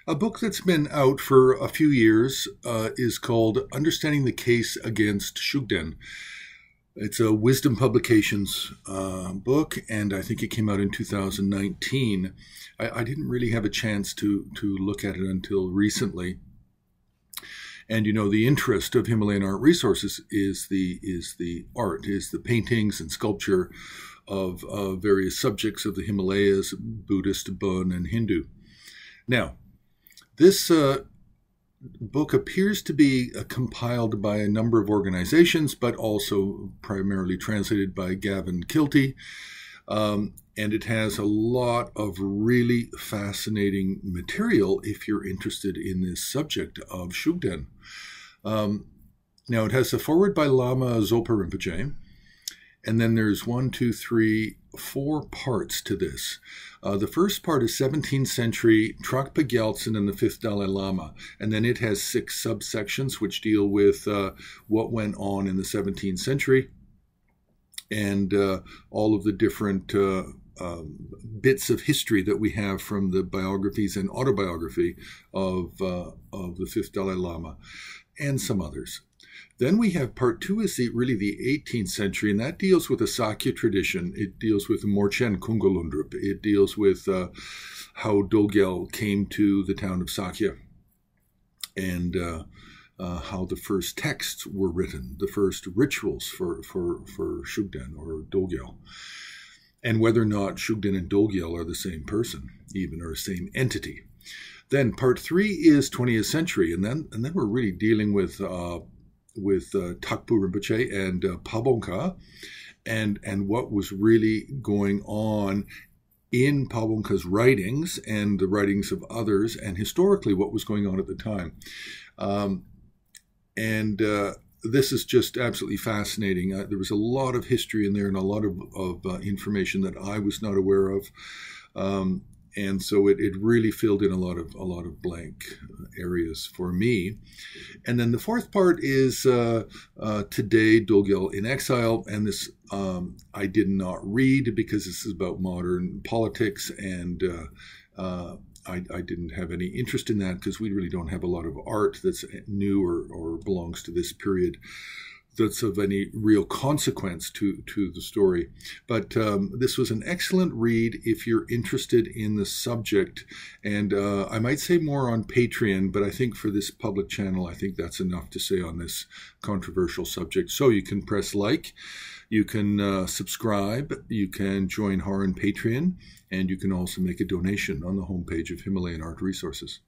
A book that's been out for a few years is called Understanding the Case Against Shukden. It's a Wisdom Publications book, and I think it came out in 2019. I didn't really have a chance to look at it until recently. And you know, the interest of Himalayan art resources is the art, is the paintings and sculpture of various subjects of the Himalayas, Buddhist, Bon, and Hindu. Now, this book appears to be compiled by a number of organizations, but also primarily translated by Gavin Kilty. And it has a lot of really fascinating material if you're interested in this subject of Shukden. Now, it has a foreword by Lama Zopa Rinpoche, and then there's 4 parts to this. The first part is 17th century Trungpa Gyaltsen and the 5th Dalai Lama, and then it has 6 subsections which deal with what went on in the 17th century and all of the different bits of history that we have from the biographies and autobiography of the 5th Dalai Lama and some others. Then we have part 2 is really the 18th century, and that deals with the Sakya tradition. It deals with Morchen Kungalundrup. It deals with how Dolgyal came to the town of Sakya and how the first texts were written, the first rituals for Shukden or Dolgyal, and whether or not Shukden and Dolgyal are the same person, even, or same entity. Then part 3 is 20th century, and then we're really dealing with Takpu Rinpoche and Pabonka, and what was really going on in Pabonka's writings and the writings of others, and historically what was going on at the time. This is just absolutely fascinating. There was a lot of history in there and a lot of information that I was not aware of. And so it really filled in a lot of blank areas for me. And then the 4th part is Today, Dolgyal in Exile. And this I did not read because this is about modern politics, and I didn't have any interest in that because we really don't have a lot of art that's new or belongs to this period that's of any real consequence to the story. But this was an excellent read if you're interested in the subject. And I might say more on Patreon, but I think for this public channel, I think that's enough to say on this controversial subject. So you can press like, you can subscribe, you can join Har on Patreon, and you can also make a donation on the homepage of Himalayan Art Resources.